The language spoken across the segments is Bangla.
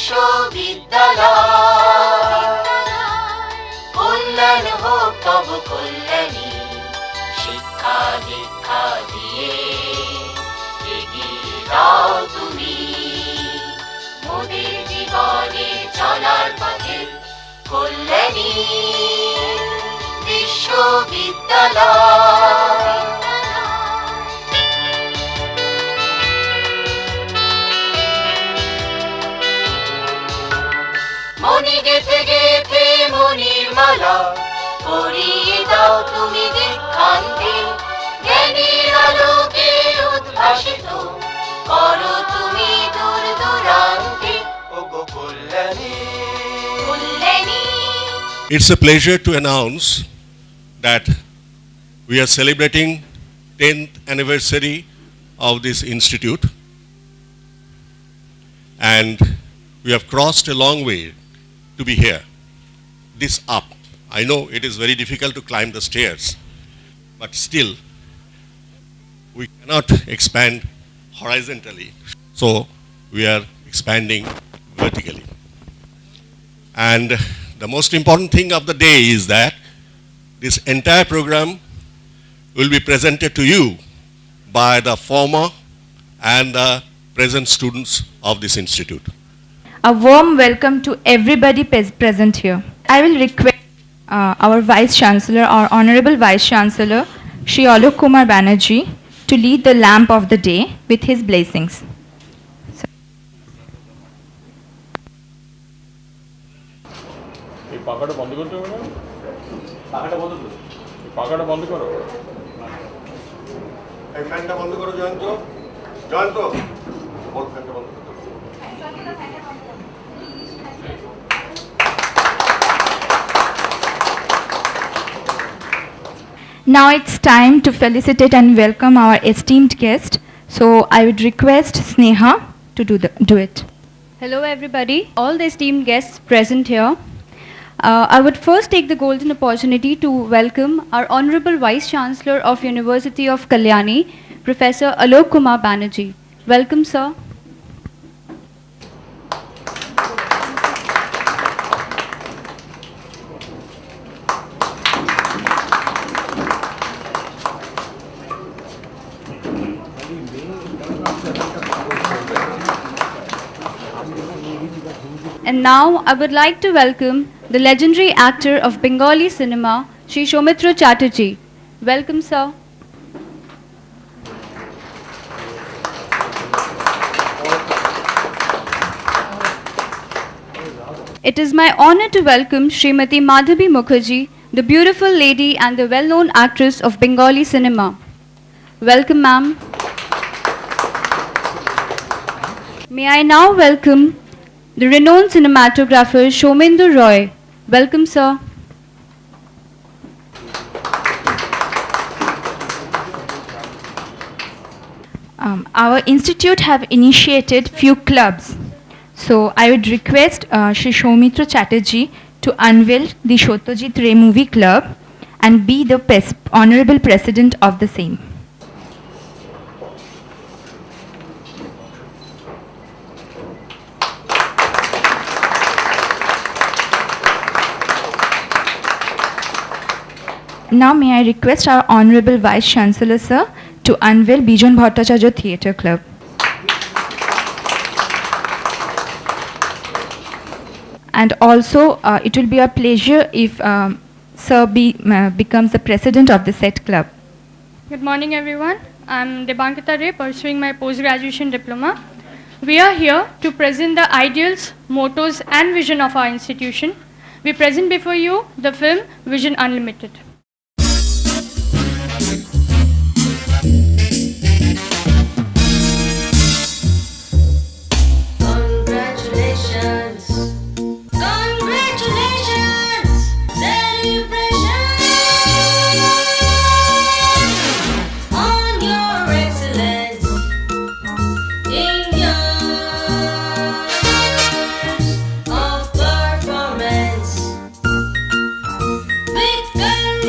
বিশ্ববিদ্যালয়। কল্যাণ হোক তব কল্যাণী, শিক্ষা দীক্ষা দিয়ে এগিয়ে দাও তুমি মোদের জীবনে চলার পথে কল্যাণী বিশ্ববিদ্যালয়। মনি গেথে গেথে মনির মালা পরিয়ে দাও তুমি দীক্ষান্তে, জ্ঞানের আলোকে উদ্ভাসিত করো তুমি দূর দূরান্তে ওগো Kalyani Kalyani. It's a pleasure to announce that we are celebrating 10th anniversary of this institute, and we have crossed a long way to be here. This up, I know it is very difficult to climb the stairs, but still we cannot expand horizontally, so we are expanding vertically. And the most important thing of the day is that this entire program will be presented to you by the former and the present students of this institute. A warm welcome to everybody present here. I will request our Vice Chancellor, our Honorable Vice Chancellor, Shri Alok Kumar Banerjee, to lead the lamp of the day with his blessings. এই পাখাটা বন্ধ করতে হবে না? পাখাটা বন্ধ করো। পাখাটা বন্ধ করো। এই ফ্যানটা বন্ধ করো জয়ন্ত। জয়ন্ত, বল ফ্যানটা বন্ধ করো। Now it's time to felicitate and welcome our esteemed guest. So I would request Sneha to do it. Hello everybody, all the esteemed guests present here. I would first take the golden opportunity to welcome our Honorable Vice Chancellor of University of Kalyani, Professor Alok Kumar Banerjee. Welcome, sir. And now I would like to welcome the legendary actor of Bengali cinema, Shri Soumitra Chatterjee. Welcome, sir. It is my honor to welcome Srimati Madhabi Mukherjee, the beautiful lady and the well-known actress of Bengali cinema. Welcome, ma'am. May I now welcome the renowned cinematographer Shomendu Roy. Welcome, sir. Our institute have initiated few clubs. So I would request Shri Soumitra Chatterjee to unveil the Satyajit Ray Movie Club and be the honorable president of the same. Now may I request our Honorable Vice Chancellor, sir, to unveil Bijon Bhattacharya Theatre Club. And also, it will be a pleasure if Sir becomes the president of the said club. Good morning, everyone. I'm Debankita Ray, pursuing my post-graduation diploma. We are here to present the ideals, mottos, and vision of our institution. We present before you the film Vision Unlimited. Victory!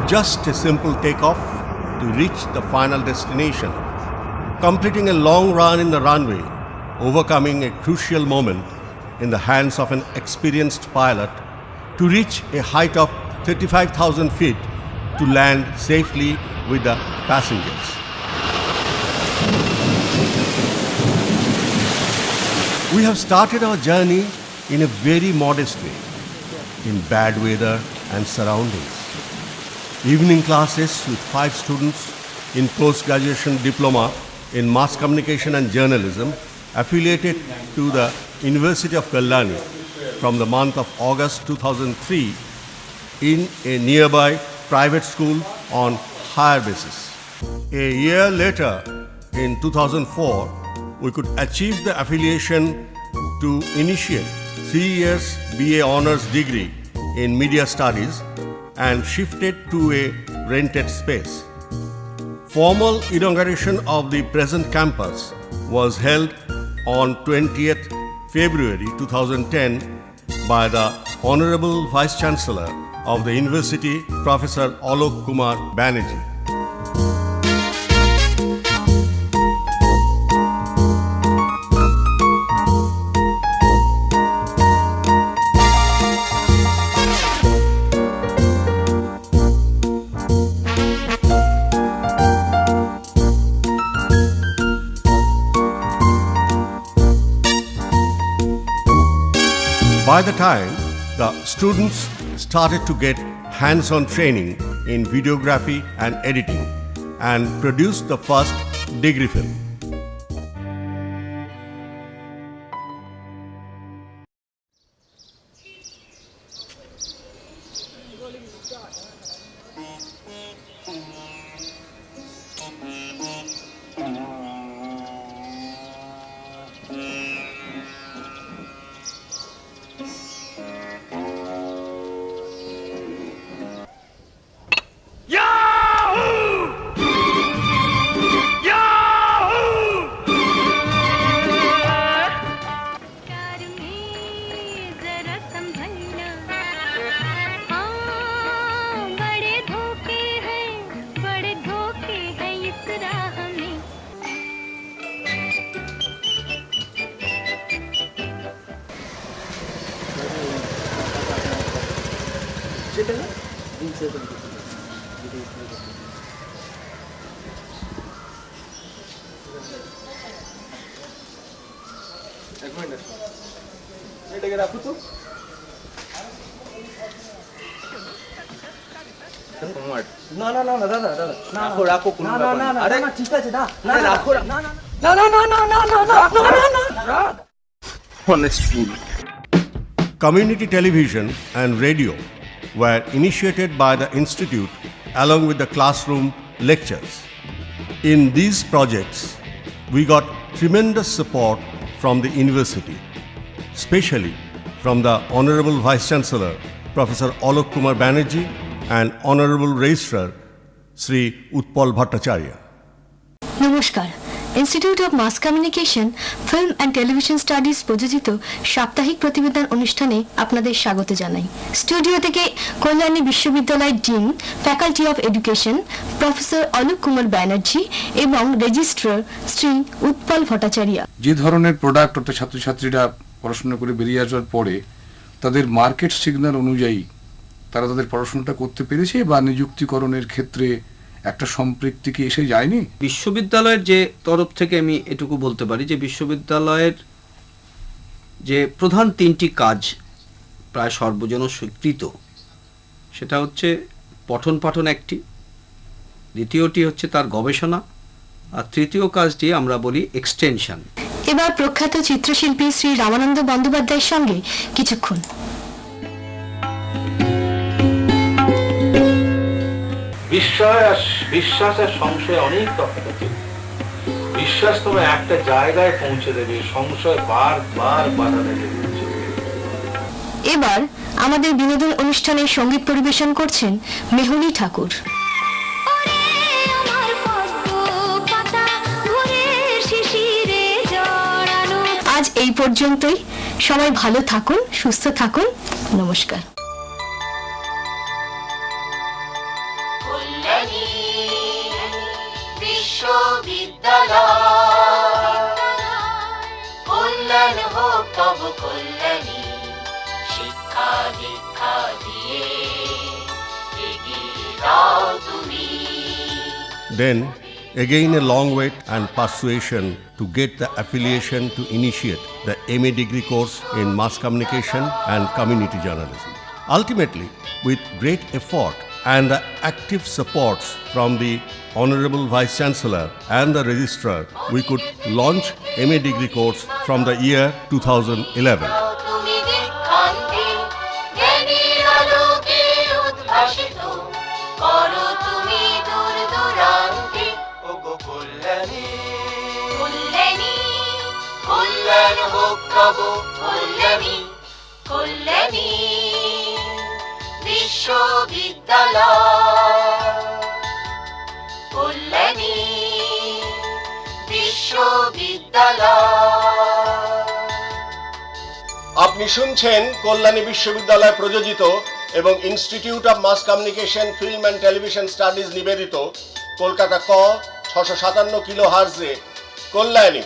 just a simple takeoff to reach the final destination, completing a long run in the runway, overcoming a crucial moment in the hands of an experienced pilot to reach a height of 35,000 feet to land safely with the passengers. We have started our journey in a very modest way, in bad weather and surroundings. Evening classes with 5 students in post-graduation diploma in mass communication and journalism affiliated to the University of Kalyani from the month of August 2003 in a nearby private school on hire basis. A year later, in 2004, we could achieve the affiliation to initiate 3 years BA Honours degree in Media Studies and shifted to a rented space. Formal inauguration of the present campus was held on 20th February 2010 by the Honorable Vice Chancellor of the University, Professor Alok Kumar Banerjee. By the time the students started to get hands-on training in videography and editing and produced the first degree film. এটাকে রাখো তো না না না না দাদা দাদা রাখো রাখো কোনো ব্যাপার না আরে না ঠিক আছে না না রাখো না না না না না না না না না honest fool. Community television and radio were initiated by the Institute along with the classroom lectures. In these projects, we got tremendous support from the university, especially from the Honorable Vice Chancellor, Professor Alok Kumar Banerjee, and Honorable Registrar, Sri Utpal Bhattacharya. নমস্কার, Institute of Mass Communication Film and Television Studies প্রযোজিত সাপ্তাহিক প্রতিবেদন অনুষ্ঠানে আপনাদের স্বাগত জানাই। স্টুডিও থেকে কল্যাণী বিশ্ববিদ্যালয়ের dean, faculty of education professor Alok Kumar Banerjee এবং রেজিস্ট্রার শ্রী উৎপল ভট্টাচার্য। যে ধরনের প্রোডাক্ট অর্থাৎ ছাত্রছাত্রীরা পড়াশোনা করে বেরিয়ে আসার পরে তাদের মার্কেট সিগন্যাল অনুযায়ী তারা তাদের পড়াশোনাটা করতে পেরেছে বা নিযুক্তিকরণের ক্ষেত্রে একটা সম্পৃক্তি কি এসে যায়নি? বিশ্ববিদ্যালয়ের যে তরফ থেকে আমি এটুকু বলতে পারি যে বিশ্ববিদ্যালয়ের যে প্রধান 3টি কাজ প্রায় সর্বজন স্বীকৃত, সেটা হচ্ছে পঠন পাঠন একটি, দ্বিতীয়টি হচ্ছে তার গবেষণা, আর তৃতীয় কাজটি আমরা বলি এক্সটেনশন। এবার প্রখ্যাত চিত্রশিল্পী শ্রী রামানন্দ বন্দ্যোপাধ্যায়ের সঙ্গে কিছুক্ষণ। বিশ্বাস আর সংশয় অনেক তফাৎ। বিশ্বাস তোমার একটা জায়গায় পৌঁছে দেবে, সংশয় বারবার বাধা দেবে। এবার আমাদের বিনোদন অনুষ্ঠানে সঙ্গীত পরিবেশন করছেন মেহুলি ঠাকুর। আজ এই পর্যন্তই। সবাই ভালো থাকুন, সুস্থ থাকুন। নমস্কার। কল্যাণী বিশ্ববিদ্যালয়, কল্যাণ হোক তব কল্যাণী, শিক্ষা দীক্ষা দিয়ে এগিয়ে দাও তুমি। Then, again a long wait and persuasion to get the affiliation to initiate the MA degree course in mass communication and community journalism. Ultimately, with great effort and the active supports from the Honorable Vice Chancellor and the Registrar, we could launch MA degree course from the year 2011. তুমি দীক্ষান্তে জ্ঞানের আলোকে উদ্ভাসিত করো তুমি দূর দূরান্তে। ওগো কল্যাণী, কল্যাণী, কল্যাণ হোক তব কল্যাণী, কল্যাণী বিশ্ববিদ্যালয়, কল্যাণী বিশ্ববিদ্যালয়। আপনি শুনছেন কল্যাণী বিশ্ববিদ্যালয় প্রযোজিত এবং Institute of Mass Communication Film and Television Studies নিবেদিত কলকাতা ক 657 কিলো হার্জে কল্যাণী।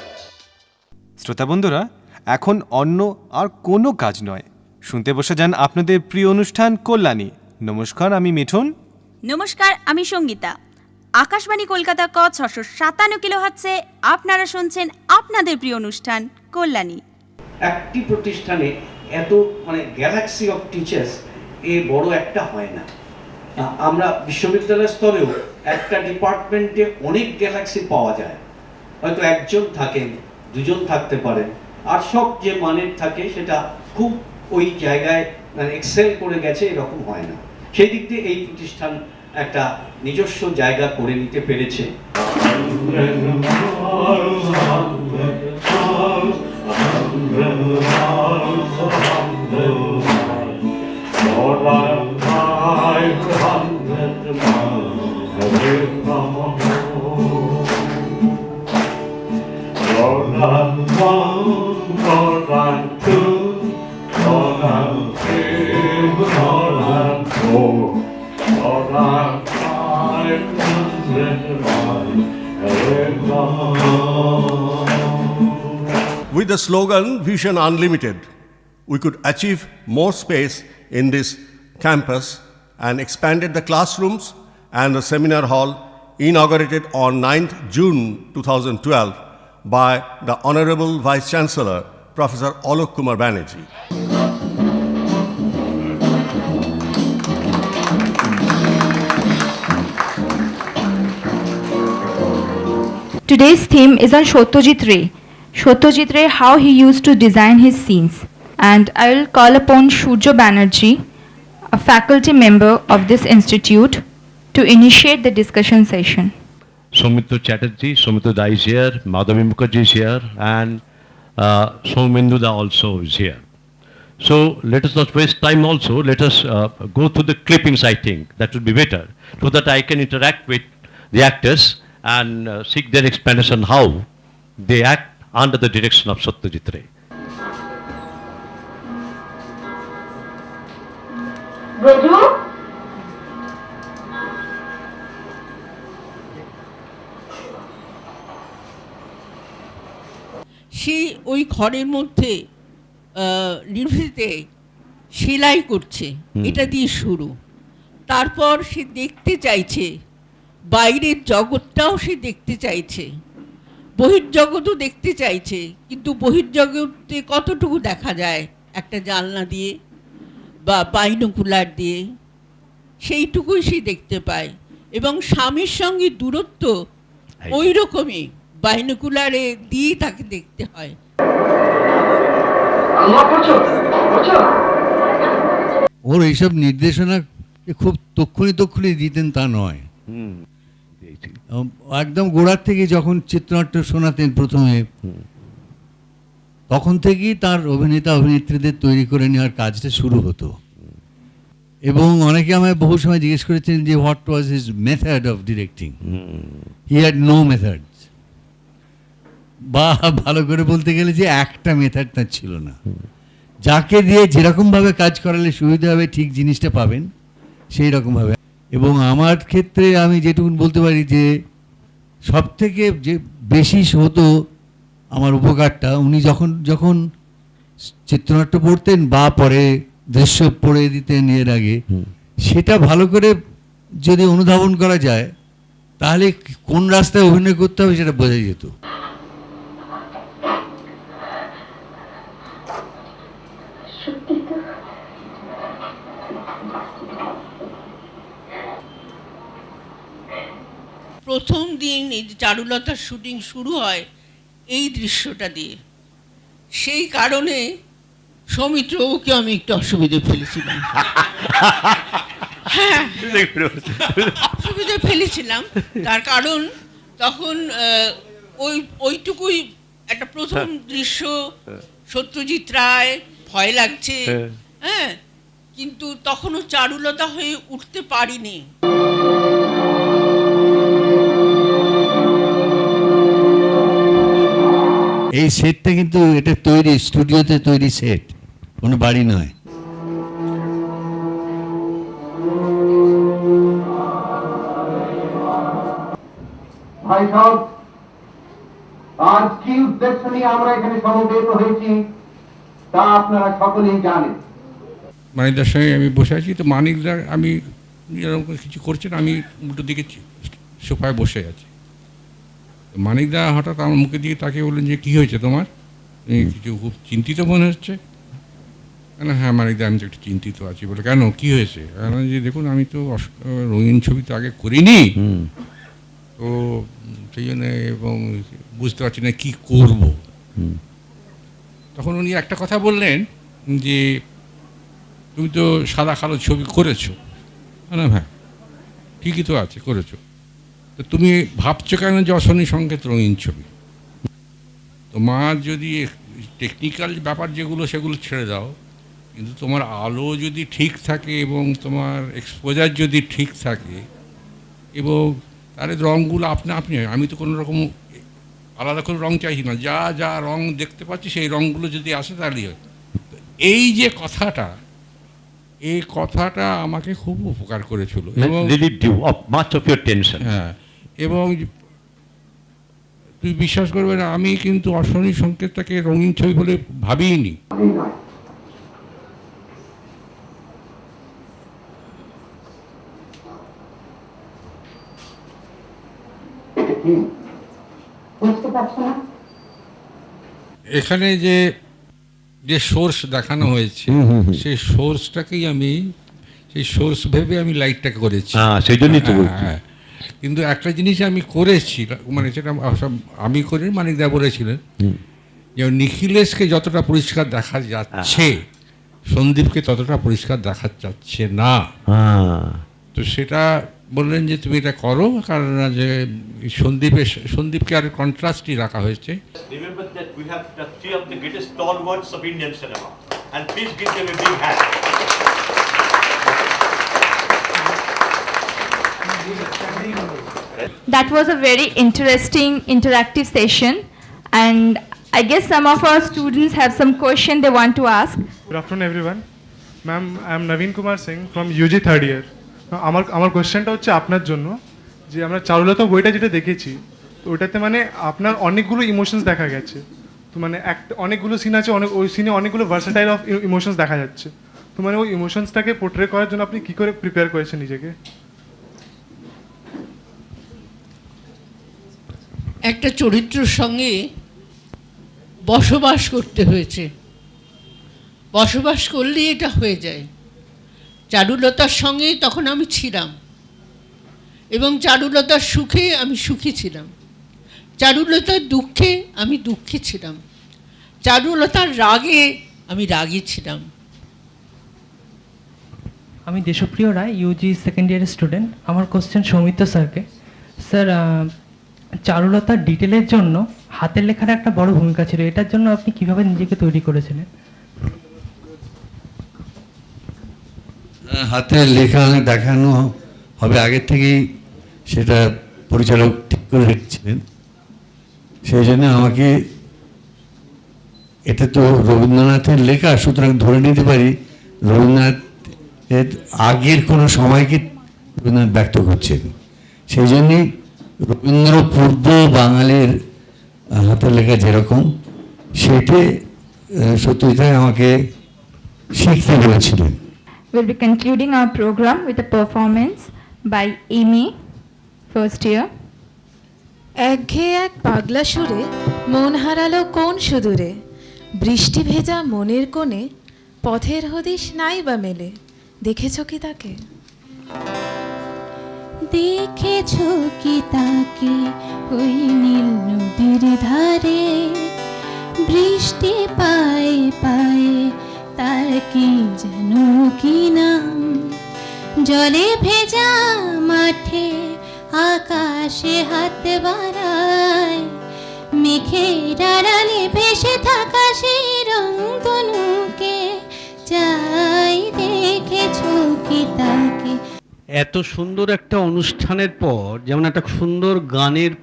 শ্রোতা বন্ধুরা, এখন অন্য আর কোনো কাজ নয়, শুনতে বসে যান আপনাদের প্রিয় অনুষ্ঠান কল্যাণী। নমস্কার, আমি মিঠুন। নমস্কার, আমি সঙ্গীতা। আকাশবাণী কলকাতা ক 657 কিলো হার্টজে আপনারা শুনছেন আপনাদের প্রিয় অনুষ্ঠান কল্যাণী। একটি প্রতিষ্ঠানে এত গ্যালাক্সি অফ টিচার্স এ বড় একটা হয় না। আমরা বিশ্ববিদ্যালয় স্তরেও একটা ডিপার্টমেন্টে অনেক গ্যালাক্সি পাওয়া যায়, হয়তো একজন থাকেন, দুজন থাকতে পারেন, আর সব যে মানের থাকে সেটা খুব ওই জায়গায় এক্সেল করে গেছে এরকম হয় না। সেই দিক দিয়ে এই প্রতিষ্ঠান একটা নিজস্ব জায়গা করে নিতে পেরেছে। With the slogan Vision Unlimited, we could achieve more space in this campus and expanded the classrooms and the seminar hall inaugurated on 9th June 2012 by the Honorable Vice Chancellor, Professor Alok Kumar Banerjee. Today's theme is on Satyajit Ray. Satyajit Ray, how he used to design his scenes. And I will call upon Shurjo Banerjee, a faculty member of this institute, to initiate the discussion session. Soumitra Chatterjee, Soumitra Da is here, Madhavi Mukherjee is here, and Soumendu Da also is here. So let us not waste time also, let us go through the clippings, I think, that would be better, so that I can interact with the actors and seek their explanation how they act under the direction of Satyajit Ray. সে ওই ঘরের মধ্যে নিভৃতে সেলাই করছে, এটা দিয়ে শুরু। তারপর সে দেখতে চাইছে বাইরের জগৎটাও সে দেখতে চাইছে, বহির্জগৎও দেখতে চাইছে, কিন্তু বহির্জগতে কতটুকু দেখা যায় একটা জানলা দিয়ে বা বাইনোকুলার দিয়ে, সেইটুকুই সে দেখতে পায়। এবং স্বামীর সঙ্গে দূরত্ব ওই রকমই বাইনোকুলারে দিয়ে তাকে দেখতে হয়। ওর এইসব নির্দেশনা খুব তক্ষণি দিতেন তা নয়, একদম গোড়ার থেকে যখন চিত্রনাট্য শোনাতেন প্রথমে, তখন থেকেই তার অভিনেতা অভিনেত্রীদের তৈরি করে নেওয়ার কাজটা শুরু হতো। এবং অনেকে আমায় বহু সময় জিজ্ঞেস করেছেন যে what was his method of directing. He had no methods, বা ভালো করে বলতে গেলে যে একটা মেথড তার ছিল না। যাকে দিয়ে যেরকমভাবে কাজ করালে সুবিধা হবে, ঠিক জিনিসটা পাবেন সেই রকমভাবে। এবং আমার ক্ষেত্রে আমি যেটুকু বলতে পারি যে সব থেকে যে বেশি হতো আমার উপকারটা, উনি যখন যখন চিত্রনাট্য পড়তেন বা পরে দৃশ্য পড়ে দিতেন এর আগে, সেটা ভালো করে যদি অনুধাবন করা যায় তাহলে কোন রাস্তায় অভিনয় করতে হবে সেটা বোঝা যেত। প্রথম দিন এই যে চারুলতার শুটিং শুরু হয় এই দৃশ্যটা দিয়ে, সেই কারণে সৌমিত্রকে আমি একটু অসুবিধে ফেলেছিলাম। হ্যাঁ, অসুবিধে ফেলেছিলাম, তার কারণ তখন ওইটুকুই একটা প্রথম দৃশ্য, সত্যজিৎ রায়, ভয় লাগছে, হ্যাঁ, কিন্তু তখনও চারুলতা হয়ে উঠতে পারিনি। এই সেটটা কিন্তু এটা তৈরি স্টুডিওতে তৈরি সেট, কোনো বাড়ি নয়। ভাই সাহেব, আজ কি উদ্দেশ্য নিয়ে আমরা এখানে সমবেত হয়েছি তা আপনারা সকলেই জানেন। মানিকদার সঙ্গে আমি বসে আছি, তো মানিকদার আমি এরকম কিছু করছেন, আমি উল্টো দিকে সোফায় বসে আছি। মানিকদা হঠাৎ আমার মুখের দিকে তাকিয়ে বললেন যে কী হয়েছে তোমার, কিছু খুব চিন্তিত মনে হচ্ছে। হ্যাঁ মানিকদা, আমি তো একটু চিন্তিত আছি। বলে কেন, কী হয়েছে? যে দেখুন আমি তো রঙিন ছবি তো আগে করিনি, তো সেই জন্য, এবং বুঝতে পারছি না কী করব। তখন উনি একটা কথা বললেন যে তুমি তো সাদা কালো ছবি করেছো। না হ্যাঁ ঠিকই তো আছে, করেছো, তো তুমি ভাবছো কেন যে অশনি সংকেত রঙিন ছবি? তোমার যদি টেকনিক্যাল ব্যাপার যেগুলো সেগুলো ছেড়ে দাও, কিন্তু তোমার আলো যদি ঠিক থাকে এবং তোমার এক্সপোজার যদি ঠিক থাকে, এবং তাহলে রঙগুলো আপনি আমি তো কোনো রকম আলাদা করে রঙ চাইছি না, যা যা রঙ দেখতে পাচ্ছি সেই রঙগুলো যদি আসে তাহলেই হয়। এই যে কথাটা, এই কথাটা আমাকে খুব উপকার করেছিল এবং হ্যাঁ, এবং তুই বিশ্বাস করবে না, আমি কিন্তু অশনি সংকেতটাকে রঙিন ছবি বলে ভাবিনি। এখানে যে যে সোর্স দেখানো হয়েছে সেই সোর্সটাকেই আমি, সেই সোর্স ভেবে আমি লাইটটাকে করেছি, সেই জন্যই তো বলছি। হ্যাঁ, কিন্তু একটা জিনিস আমি করেছি, মানে সেটা আমি করে মানিকদা বলেছিলেন যে নিখিলেশকে যতটা পরিষ্কার দেখা যাচ্ছে সন্দীপকে ততটা পরিষ্কার দেখা যাচ্ছে না। তো সেটা বললেন যে তুমি এটা করো, কারণ যে সন্দীপকে আর কন্ট্রাস্টই রাখা হয়েছে। Remember that we have the three of the greatest stalwarts of Indian cinema, and please give them a big hand. That was a very interesting interactive session, and I guess some of our students have some question they want to ask. Good afternoon everyone. Ma'am, I am Naveen Kumar Singh from UG third year. আমার কোয়েশ্চেনটা হচ্ছে আপনার জন্য, যে আমরা চারুলতা বইটা যেটা দেখেছি, তো ওইটাতে মানে আপনার অনেকগুলো ইমোশনস দেখা গেছে, তো মানে অনেকগুলো সিন আছে, ওই সিনে অনেকগুলো ভার্সেটাইল অফ ইমোশনস দেখা যাচ্ছে, তো মানে ওই ইমোশনসটাকে পোর্ট্রে করার জন্য আপনি কী করে প্রিপেয়ার করেছেন নিজেকে? একটা চরিত্রের সঙ্গে বসবাস করতে হয়েছে, বসবাস করলেই এটা হয়ে যায়। চারুলতার সঙ্গে তখন আমি ছিলাম, এবং চারুলতার সুখে আমি সুখী ছিলাম, চারুলতার দুঃখে আমি দুঃখী ছিলাম, চারুলতার রাগে আমি রাগী ছিলাম। আমি দেশপ্রিয় রায়, ইউজি সেকেন্ড ইয়ারের স্টুডেন্ট। আমার কোশ্চেন সৌমিত্র স্যারকে। স্যার, চারুলতার ডিটেলের জন্য হাতের লেখার একটা বড় ভূমিকা ছিল, এটার জন্য আপনি কিভাবে নিজেকে তৈরি করেছিলেন? হাতের লেখা দেখানো হবে আগের থেকেই, সেটা পরিচালক ঠিক করে রেখেছিলেন। সেই জন্য আমাকে, এটা তো রবীন্দ্রনাথের লেখা, সুতরাং ধরে নিতে পারি রবীন্দ্রনাথের আগের কোনো সময়কে রবীন্দ্রনাথ ব্যক্ত করছেন। সেই জন্যই রবীন্দ্র পূর্ব বাঙালির হাতের লেখা যেরকম, সেটি সত্যজিৎ আমাকে শিখতে বলেছিলেন। We'll be concluding our program with a performance by Amy, first year. একঘেয়ে এক পাগলা সুরে মন হারালো কোন সুদূরে, বৃষ্টি ভেজা মনের কোণে পথের হদিশ নাই বা মেলে, দেখেছ কি তাকে? দেখেছো কি তাকে ওই নীল নদীর ধারে, বৃষ্টি পায়ে পায়ে তার কি যেন কি নাম, জলে ভেজা মাঠে আকাশে হাত বাড়ায়, মেঘের আড়ালে ভেসে থাকা সেই রংধনুকে চাই, দেখেছো কি তাকে। এত সুন্দর একটা অনুষ্ঠানের পর যেমন একটা সুন্দর গানের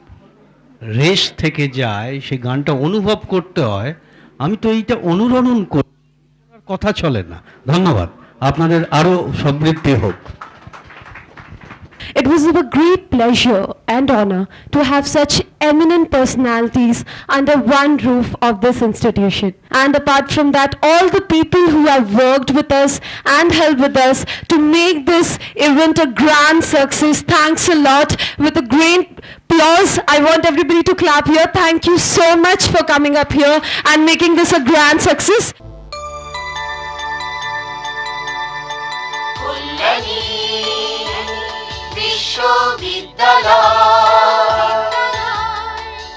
রেশ থেকে যায়, সেই গানটা অনুভব করতে হয়, আমি তো এইটা অনুরণন করি, কথা চলে না। ধন্যবাদ, আপনাদের আরো সমৃদ্ধি হোক। It was a great pleasure and honor to have such eminent personalities under one roof of this institution. And apart from that, all the people who have worked with us and helped with us to make this event a grand success. Thanks a lot. With a great applause, I want everybody to clap here. Thank you so much for coming up here and making this a grand success.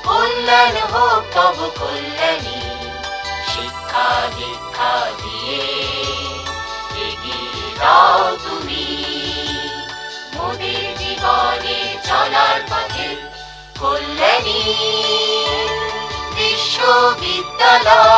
কল্যাণ হোক তব কল্যাণী, শিক্ষা দীক্ষা দিয়ে এগিয়ে যাও তুমি মোদের জীবনে চলার পথে। কল্যাণী বিশ্ববিদ্যালয়।